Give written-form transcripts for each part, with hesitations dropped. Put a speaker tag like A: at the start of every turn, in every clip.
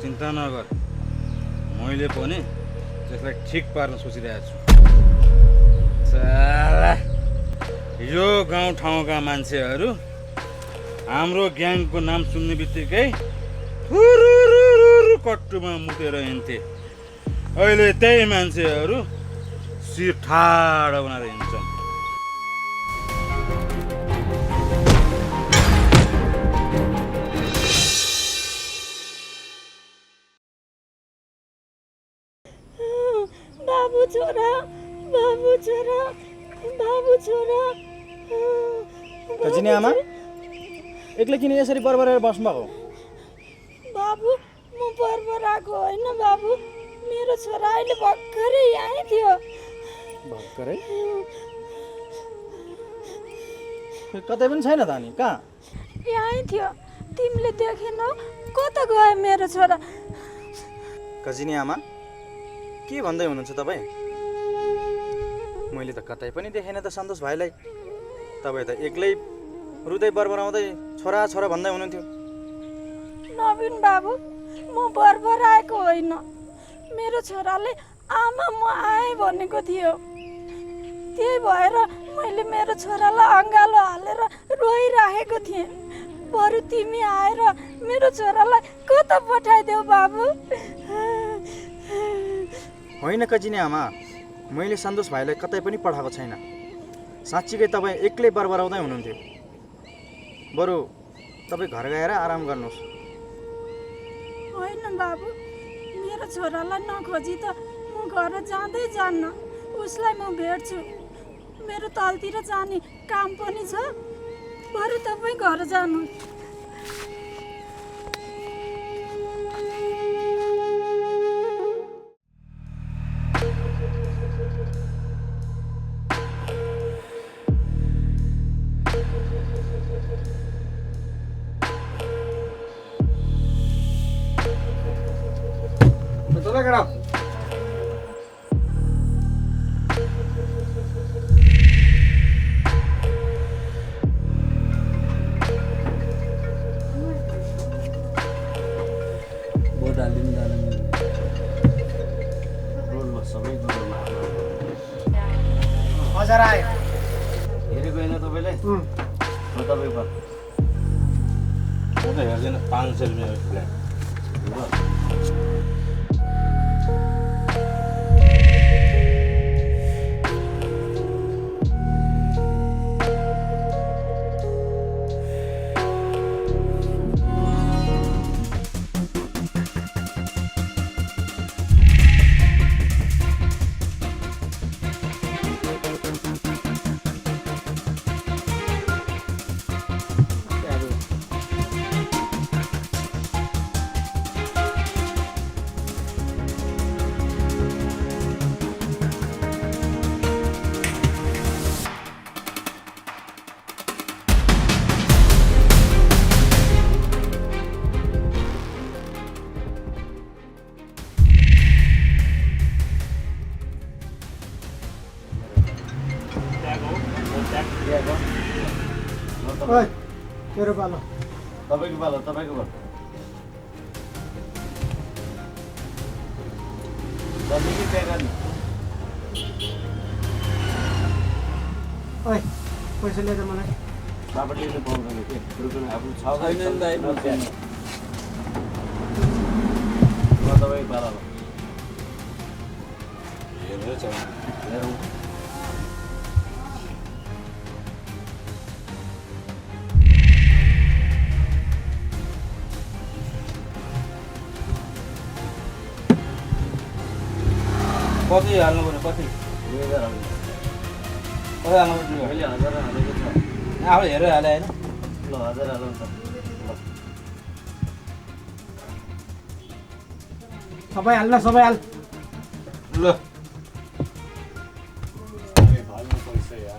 A: चिन्ता नगर, मैले पनि त्यसलाई ठिक पार्न सोचिरहेको छु। साला यो गाउँठाउँका मान्छेहरू हाम्रो ग्याङको नाम सुन्ने बित्तिकै कट्टुमा मुतेर हिँड्थे। अहिले त्यही मान्छेहरू शिर ठाडो बनाएर हिँड्छन्।
B: बाबु छोरा, बाबु छोरा, बाबु छोरा।
C: कजिनी आमा एक्लै किन यसरी बरबरेर बस्नु भएको?
B: बाबु म बरबराएको होइन बाबु, मेरो छोरा अहिले भर्खरै यहीँ थियो।
C: भर्खरै? कतै पनि छैन त अनि कहाँ?
B: यहीँ थियो, तिमीले देखेनौ? कता गयो मेरो छोरा?
C: कजिनी आमा के भन्दै हुनुहुन्छ तपाईँ? मैले त कतै पनि देखेन त सन्तोष भाइलाई। तपाईँ त एक्लै रुँदै बरबराउँदै छोरा छोरा भन्दै हुनुहुन्थ्यो।
B: नवीन बाबु, म बरबराएको होइन, मेरो छोराले आमा म आएँ भनेको थियो। त्यही भएर मैले मेरो छोरालाई अँगालो हालेर रोइराखेको थिएँ। बरु तिमी आएर मेरो छोरालाई कता पठाइदेऊ बाबु।
C: होइन कजिनी आमा, मैले सन्तोष भाइलाई कतै पनि पठाएको छैन। साँच्चीकै तपाईँ एक्लै बरबराउँदै हुनुहुन्थ्यो। बरु तपाईँ घर गएर आराम गर्नुहोस्।
B: होइन बाबु, मेरो छोरालाई नखोजी त म घर जाँदै जान्न। उसलाई म भेट्छु। मेरो तलतिर जाने काम पनि छ। बरु तपाईँ घर जानु।
C: हजार आयो
A: हेरेको होइन तपाईँले? तपाईँ म त हेर्दैन। 500 रुपियाँ फ्ल्याट
C: मेरो पालो।
A: तपाईँको पालो, तपाईँको पालो। तपाईँकै त्यहाँ गर्ने।
C: ओइ पैसा ल्याएर मलाई।
A: तपाईँले त पाउँदैन के रुकुन आफ्नो छ छैन दाइ म तपाईँको पालो हेरेर छ हेरौँ। कति हाल्नु पर्यो? कति? 2000 हाल्नु। कति हाल्नु पर्यो? अहिले 1000 हालेको छ। आफू हेरेर हाले होइन? ल 1000 हालौँ त। ल
C: सबै हाल्न, सबै हाल।
A: ल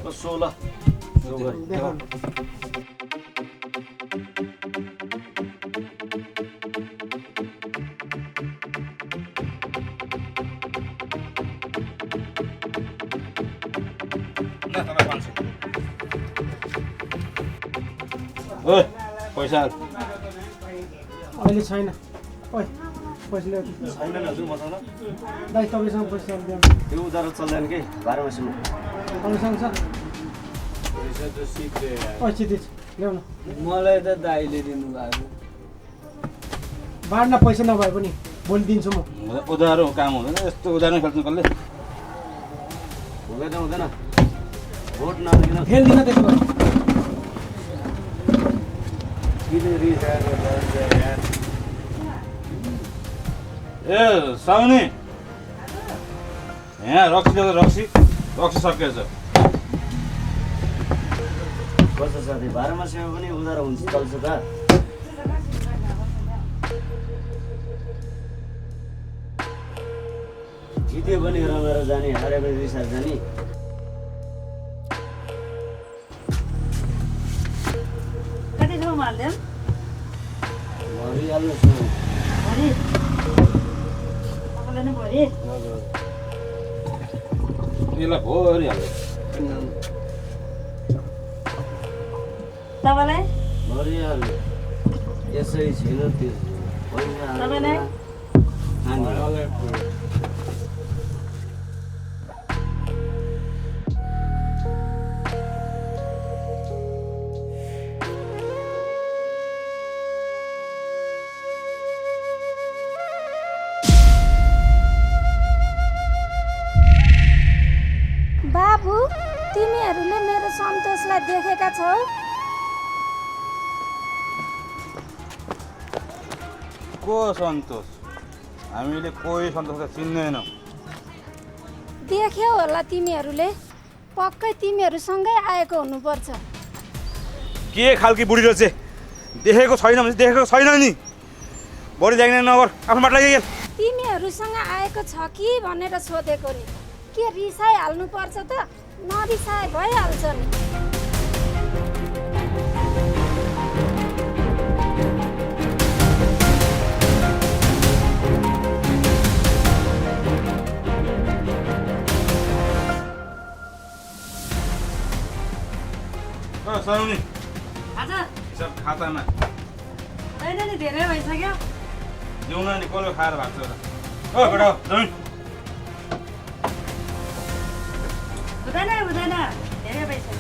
A: 16 पैसा
C: अहिले छैन। ओइ
D: पैसा ल्याऊ
A: छैन नि हजुर मसँग
D: दाइ तपाईँसँग पैसा ल्याउनु
A: त्यो उधारो चल्दैन कि 12 मासमा
D: तपाईँसँग छ
A: पैसा त सिक्रे
D: पैसा दिन्छु ल्याउनु
A: मलाई त दाइले दिनु भएको
D: बाँड्न पैसा नभए पनि भोलि दिन्छु म
A: उधारो काम हुँदैन यस्तो उधारो खेल्नु कसले हुँदैन भोट नदिन
D: खेल्दिनँ त्यसो भए
A: किन रिसाएको यार ए साउनी यहाँ रक्सी सकिएछ कस्तो साथी 12 मासमा पनि उधारो हुन्छ चल्छ त जित्यो पनि रमेर जाने हारे पनि रिसार जाने
B: कति ठाउँमा हाल्दैन
A: भरिहाल्नुहोस् न
B: भरि तपाईँलाई नै भरि
A: यसलाई भरिहाल्यो
B: तपाईँलाई
A: भरिहाल्यो यसै छैन त्यो
B: तपाईँलाई बाबु तिमीहरूले मेरो सन्तोषलाई देखेका छौ
A: को सन्तोष हामीले कोही सन्तोषलाई चिन्दैनौँ
B: देख्यौ होला तिमीहरूले पक्कै तिमीहरूसँगै आएको हुनुपर्छ
A: के खालकी बुढी रहेछ देखेको छैन भने देखेको छैन नि बढी जागिने नगर आफ्नो बाटो लागि
B: तिमीहरूसँग आएको छ कि भनेर सोधेको नि के रिसाइ हाल्नुपर्छ त नरिसाए भइहाल्छ नि
A: सराउनी
B: हजुर
A: हिसाब खातामा
B: होइन नि धेरै भइसक्यो
A: ल्याउन नि कसले खाएर भएको छ ओ बेटा जमिन
B: हुँदैन धेरै भइसक्यो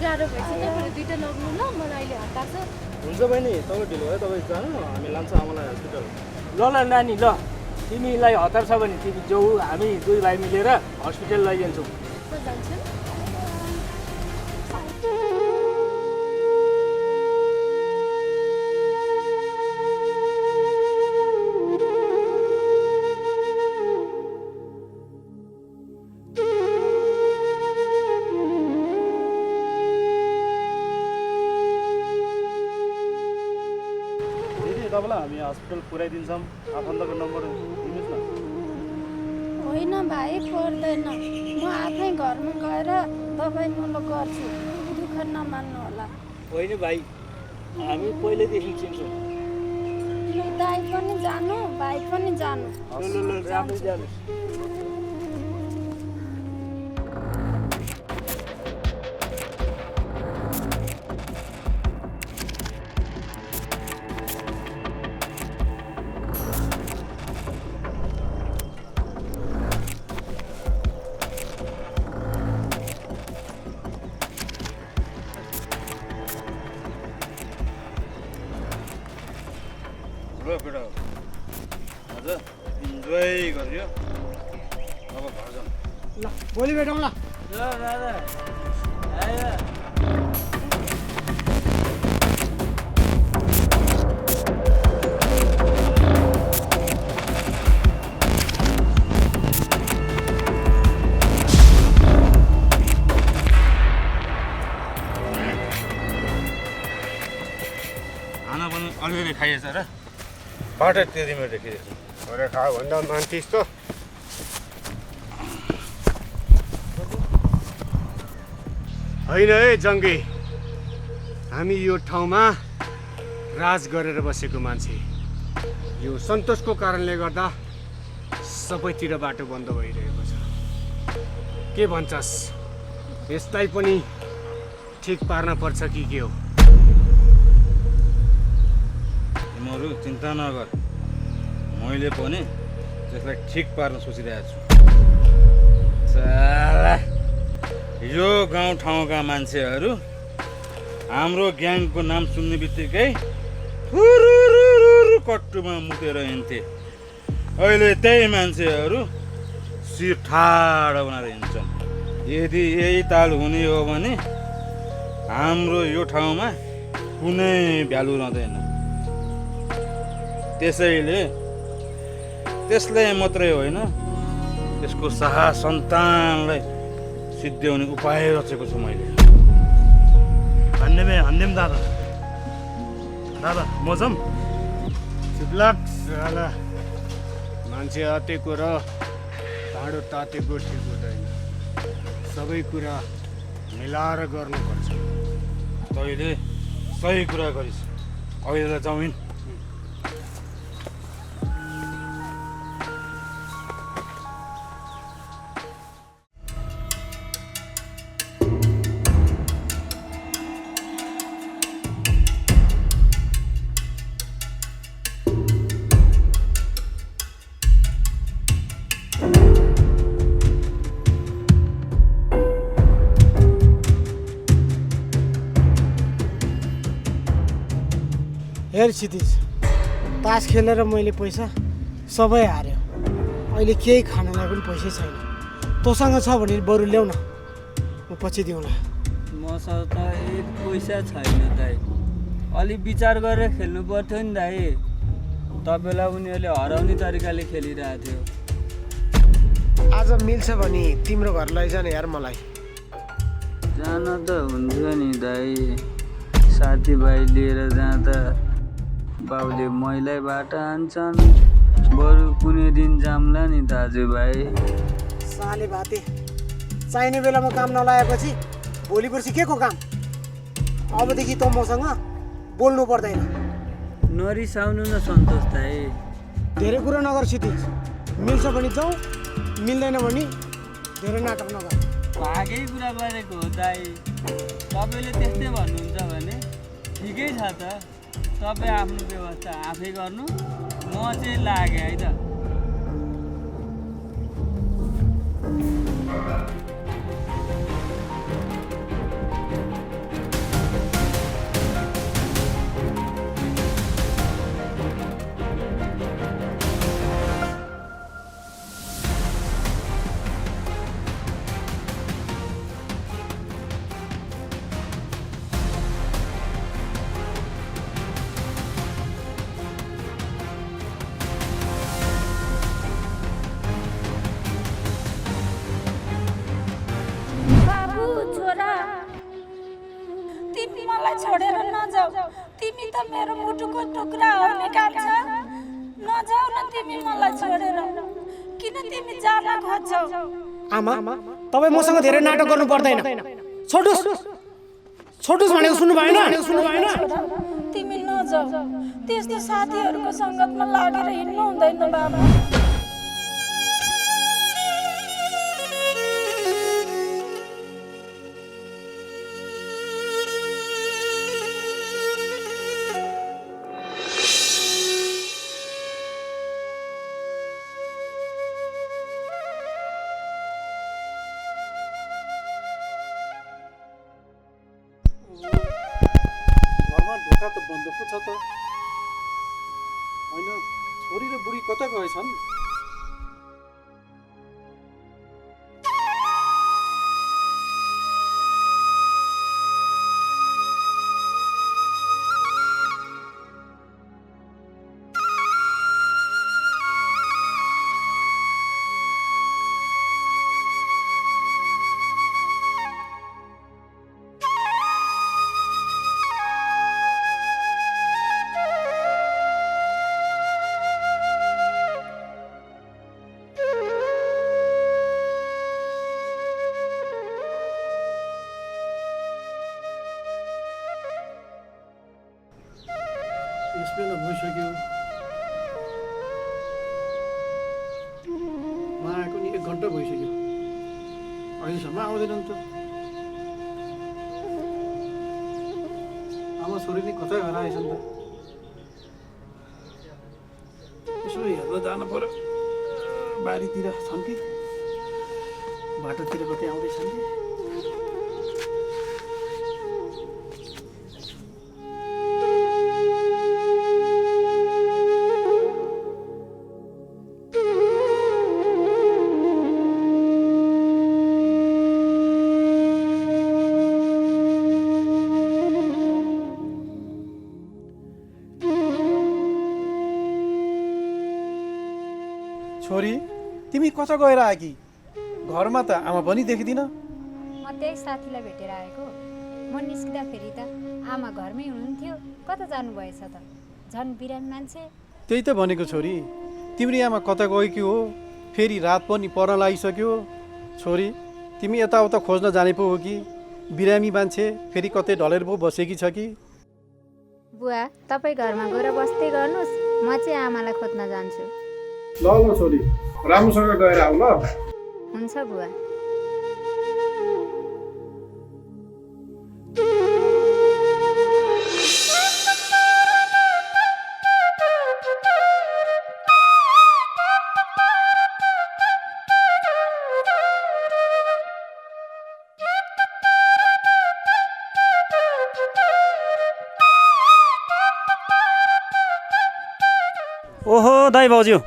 B: गाह्रो भएछ तपाईँले दुइटा नग्नु ल मलाई अहिले हतार छ
C: हुन्छ बहिनी तपाईँ ढिलो भयो तपाईँ जानु हामी लान्छ आमालाई हस्पिटल
D: ल नानी ल तिमीलाई हतार छ भने तिमी जाऊ हामी दुई भाइ मिलेर हस्पिटल लैजान्छौँ
B: जान्छ
C: तपाईँलाई हामी हस्पिटल पुऱ्याइदिन्छौँ आफन्तको नम्बर दिनुहोस् न
B: होइन भाइ पर्दैन म आफै घरमा गएर दबाई मुलो गर्छु दुःख नमान्नु होला
D: होइन भाइ हामी पहिल्यैदेखि चिन्छौँ
B: ल दाइ पनि जानु भाइ पनि जानु
D: ल राम्रै जानुहोस्
A: ल बेटा आज इन्जोय गरियो अब घर जाउँ
D: ल भोलि भेटौँ ल
A: दादा आयो खाइएछ र बाटो त्यतिमै देखिरहेछ
E: अरे खा भन्दा मान्थिस् त होइन है जङ्गे हामी यो ठाउँमा राज गरेर बसेको मान्छे यो सन्तोषको कारणले गर्दा सबैतिर बाटो बन्द भइरहेको छ के भन्छस् यसलाई पनि ठिक पार्न पर्छ कि के हो
A: तिमीहरू चिन्ता नगर मैले पनि त्यसलाई ठिक पार्न सोचिरहेको छु साला यो गाउँठाउँका मान्छेहरू हाम्रो ग्याङको नाम सुन्ने बित्तिकै कट्टुमा मुतेर हिँड्थे अहिले त्यही मान्छेहरू शिर ठाडो बनाएर हिँड्छन् यदि यही ताल हुने हो भने हाम्रो यो ठाउँमा कुनै भ्यालु रहँदैन त्यसैले त्यसलाई मात्रै होइन त्यसको शाह सन्तानलाई सिद्ध्याउने उपाय रचेको छु मैले
D: हान्देम दादा दादा म जाऊँ
E: चुप्लाक साला मान्छे अतेको र भाँडो तातेको ठिक हुँदैन सबै कुरा मिलाएर गर्नुपर्छ
A: तैँले सही कुरा गरिस् अहिले जाउँ हिँड
F: हेर क्षितिज तास खेलेर मैले पैसा सबै हार्यो अहिले केही खानलाई पनि पैसै छैन तँसँग छ भने बरु ल्याउ न म पछि दिउँला
G: मसँग त एक पैसा छैन दाइ अलि विचार गरेर खेल्नु पर्थ्यो नि दाइ तपाईँलाई उनीहरूले हराउने तरिकाले खेलिरहेको थियो
F: आज मिल्छ भने तिम्रो घर लैजाने यार मलाई
G: जान त हुन्थ्यो नि दाइ साथीभाइ लिएर जाँदा बाउले मैलाई बाटा हान्छन् बरु कुनै दिन जाम्ला नि दाजुभाइ
F: साले भाते चाहिने बेलामा काम नलाएपछि भोलि पर्सि के को काम अबदेखि त मसँग बोल्नु पर्दैन
G: नरिसाउनु न सन्तोष दाइ
F: धेरै कुरा नगर क्षितिज मिल्छ भने जाउँ मिल्दैन भने धेरै नाटक नगर
G: भागै कुरा गरेको हो दाइ तपाईँले त्यस्तै भन्नुहुन्छ भने ठिकै छ त तपाईँ आफ्नो व्यवस्था आफै गर्नु म चाहिँ लागेँ है त
B: छोडेर नजाऊ तिमी त मेरो मुटुको टुक्रा हो निकाल्छ नजाऊ न तिमी मलाई छोडेर किन तिमी जान खोज्छौ
F: आमा तपाईँ मसँग धेरै नाटक गर्नु पर्दैन छोटुस छोटुस भनेको सुन्नु भएन
B: तिमी नजाऊ त्यस्तो साथीहरूको सङ्गतमा लागेर हिँड्नु हुँदैन बाबा
C: ढोका त बन्द पो छ त होइन छोरी र बुढी कता गएछन्
F: यसमा भइसक्यो आएको नि 1 घन्टा भइसक्यो अहिलेसम्म आउँदैनन् त आमा छोरी नै कतै हराएछन् त यसो हेर्न जानु पर्यो बारीतिर छन् कि बाटोतिर कतै आउँदैछन् कि छोरी तिमी कता गएर आएकी घरमा त आमा पनि देखिदिन
H: म त्यही साथीलाई भेटेर आएको म निस्किँदा फेरि त आमा घरमै हुनुहुन्थ्यो कता जानुभएछ त झन् बिरामी मान्छे
F: त्यही त भनेको छोरी तिम्री आमा कता गएकी हो फेरि रात पनि पर्न लागिसक्यो छोरी तिमी यताउता खोज्न जाने पो हो कि बिरामी मान्छे फेरि कतै ढलेर पो बसेकी छ कि
H: बुवा तपाईँ घरमा गएर बस्दै गर्नुहोस् म चाहिँ आमालाई खोज्न जान्छु
F: ल ल छोरी राम्रोसँग गएर आऊ ल
H: हुन्छ बुवा
I: ओहो दाइ भाउजू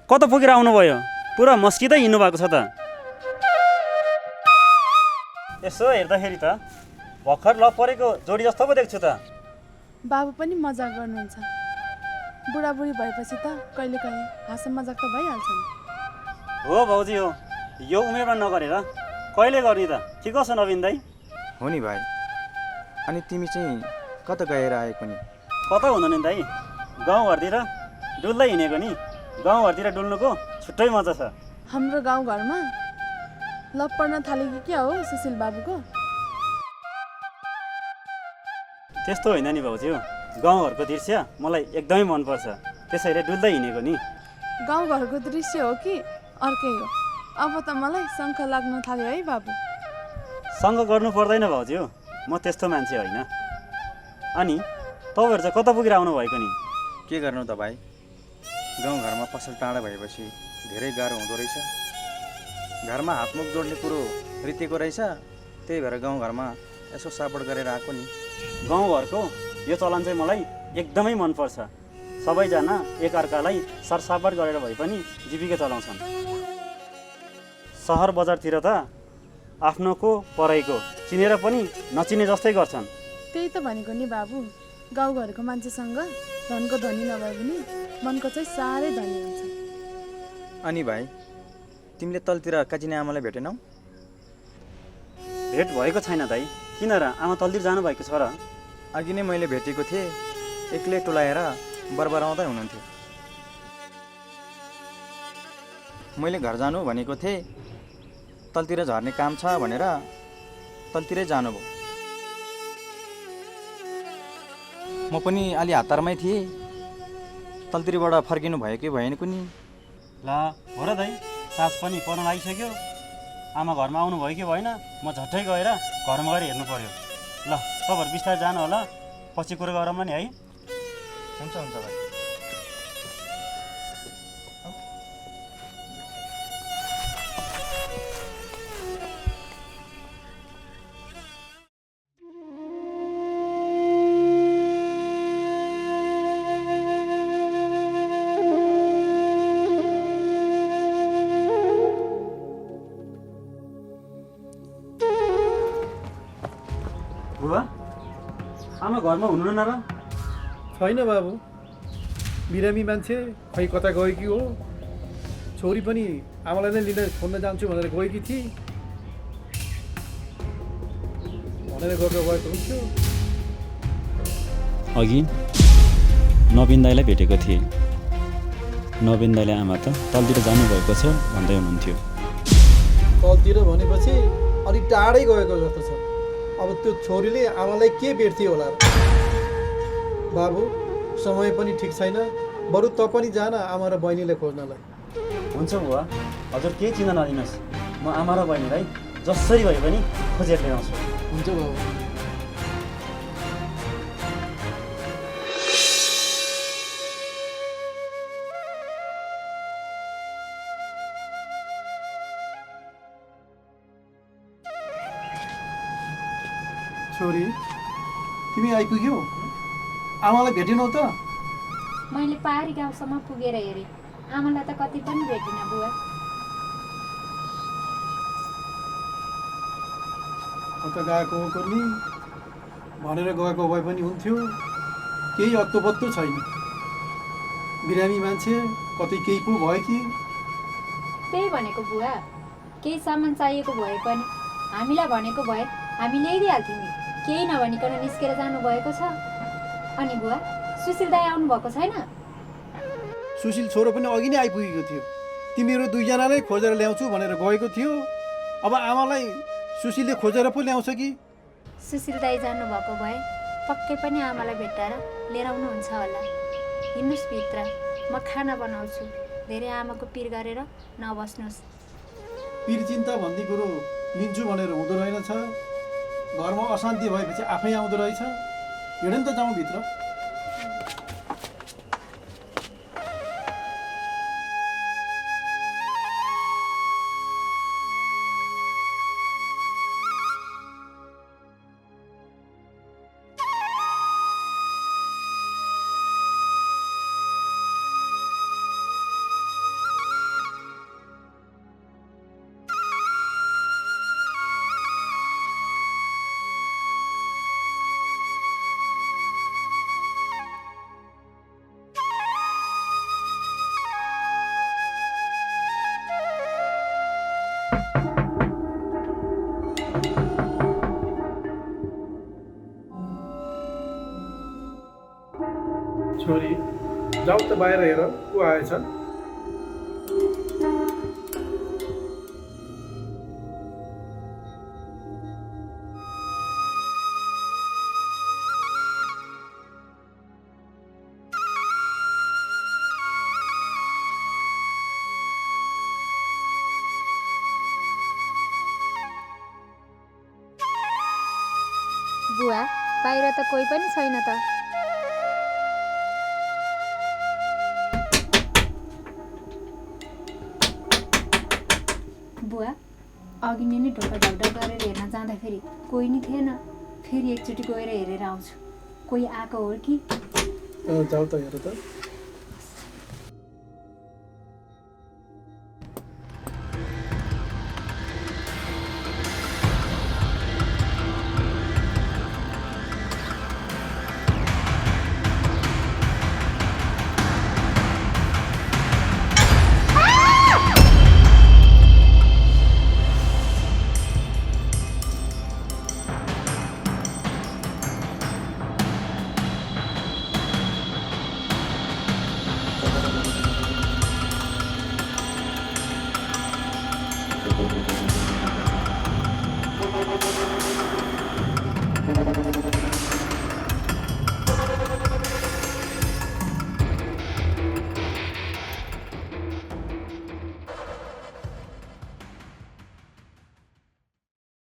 I: कता पुगेर आउनुभयो पुरा मस्किँदै हिँड्नु भएको छ त यसो हेर्दाखेरि त भर्खर लप परेको जोडी जस्तो पो देख्छु त
J: बाबु पनि मजाक गर्नुहुन्छ बुढाबुढी भएपछि त कहिलेकाहीँ हाँसो मजाक त भइहाल्छ नि
I: हो भाउजी हो यो उमेरमा नगरेर कहिले गर्ने त के कसो नवीन दाइ
C: हो नि भाइ अनि तिमी चाहिँ कता गएर आएको नि
I: कता हुनु नि दाइ गाउँघरतिर डुल्दै हिँडेको नि गाउँघरतिर डुल्नुको छुट्टै मजा छ
J: हाम्रो गाउँघरमा लप पर्न थालेको क्या हो सुशील बाबुको
I: त्यस्तो होइन नि भाउजू गाउँघरको दृश्य मलाई एकदमै मनपर्छ त्यसैले डुल्दै हिँडेको नि
J: गाउँघरको दृश्य हो कि अर्कै हो अब त मलाई शङ्ख लाग्न थाल्यो है बाबु
I: सँग गर्नु पर्दैन भाउजू म त्यस्तो मान्छे होइन अनि तपाईँहरू चाहिँ कता पुगेर आउनु भएको नि
C: के गर्नु त भाइ गाउँघरमा पसल टाढा भएपछि धेरै गाह्रो हुँदो रहेछ घरमा हातमुख जोड्ने कुरो रितेको रहेछ त्यही भएर गाउँघरमा यसो सापट गरेर आएको नि
I: गाउँघरको यो चलन चाहिँ मलाई एकदमै मनपर्छ सबैजना एकअर्कालाई सरसापट गरेर भए पनि जीविका चलाउँछन् सहर बजारतिर त आफ्नोको परैको चिनेर पनि नचिने जस्तै गर्छन्
J: त्यही त भनेको नि बाबु गाउँघरको मान्छेसँग धनको धनी नभए पनि मनको चाहिँ साह्रै धनी हुन्छ
C: अनि भाइ तिमीले तलतिर काचिने आमालाई भेटेनौ
I: भेट भएको छैन दाइ किन र आमा तलतिर जानुभएको छ र
C: अघि नै मैले भेटेको थिएँ एक्लै टोलाएर बरबराउँदै हुनुहुन्थ्यो मैले घर जानु भनेको थिएँ तलतिर झर्ने काम छ भनेर तलतिरै जानुभयो म पनि अलि हतारमै थिएँ तलतिरबाट फर्किनु भयो कि भएन कुनी
I: ल हो र दाइ सास पनि पर्न लागिसक्यो आमा घरमा आउनु भयो कि भएन म झट्टै गएर घरमा गएर हेर्नु पर्यो ल तपाईँहरू बिस्तारै जानु होला पछि कुरो गरौँला नि है
C: हुन्छ हुन्छ भाइ
I: बुबा आमा घरमा हुनु न र
F: छैन बाबु बिरामी मान्छे खै कता गएकी हो छोरी पनि आमालाई नै लिन खोज्न जान्छु भनेर गएकी थिए भनेर गएको हुन्थ्यो
K: अघि नवीन दाईलाई भेटेको थिएँ नवीन दाईले आमा त तलतिर जानुभएको छ भन्दै हुनुहुन्थ्यो
F: तलतिर भनेपछि अलिक टाढै गएको जस्तो छ अब त्यो छोरीले आमालाई के भेट्थ्यो होला बाबु
L: समय पनि ठिक छैन, बरु त पनि जान आमा र बहिनीले खोज्नलाई।
I: हुन्छ बुवा, हजुर केही चिन्ता नलिनुहोस्। म आमा र बहिनीलाई जसरी भए पनि खोजेर लिएर आउँछु।
L: हुन्छ बाबु। छोरी, तिमी आइपुग्यौ? आमालाई भेटेनौ त?
H: मैले पहाडी गाउँसम्म पुगेर हेरेँ, आमालाई त कति पनि भेटिनँ बुवा।
L: कता गएको हो कुन्नी भनेर गएको भए पनि हुन्थ्यो, केही अत्तो छैन। बिरामी मान्छे कतै केही पो भयो कि?
H: त्यही भनेको बुवा, केही सामान चाहिएको भए पनि हामीलाई भनेको भए हामी ल्याइदिइहाल्थ्यौँ नि। केही नभनिकन निस्केर जानुभएको छ। अनि बुवा, सुशील दाई आउनुभएको छैन?
L: सुशील छोरो पनि अघि नै आइपुगेको थियो। तिमीहरू दुईजनालाई खोजेर ल्याउँछु भनेर गएको थियो। अब आमालाई सुशीलले खोजेर पो ल्याउँछ कि?
H: सुशील दाई जानुभएको भए पक्कै पनि आमालाई भेटाएर लिएर आउनुहुन्छ होला। हिँड्नुहोस् भित्र, म खाना बनाउँछु। धेरै आमाको पिर गरेर नबस्नुहोस्।
L: पिर चिन्ता भन्ने कुरो लिन्छु भनेर हुँदो रहेनछ। घरमा अशान्ति भएपछि आफै आउँदो रहेछ। हिँड नि त, जाउँ भित्र। छोरी, जाऊ त बाहिर हेर को आएछ।
H: बुवा, बाहिर त कोही पनि छैन त। बुवा, अघि नै ढोका ढकढक गरेर हेर्न जाँदाखेरि कोही नि थिएन। फेरि एकचोटि गएर हेरेर आउँछु, कोही आएको हो कि?
L: जाऊ त हेर त।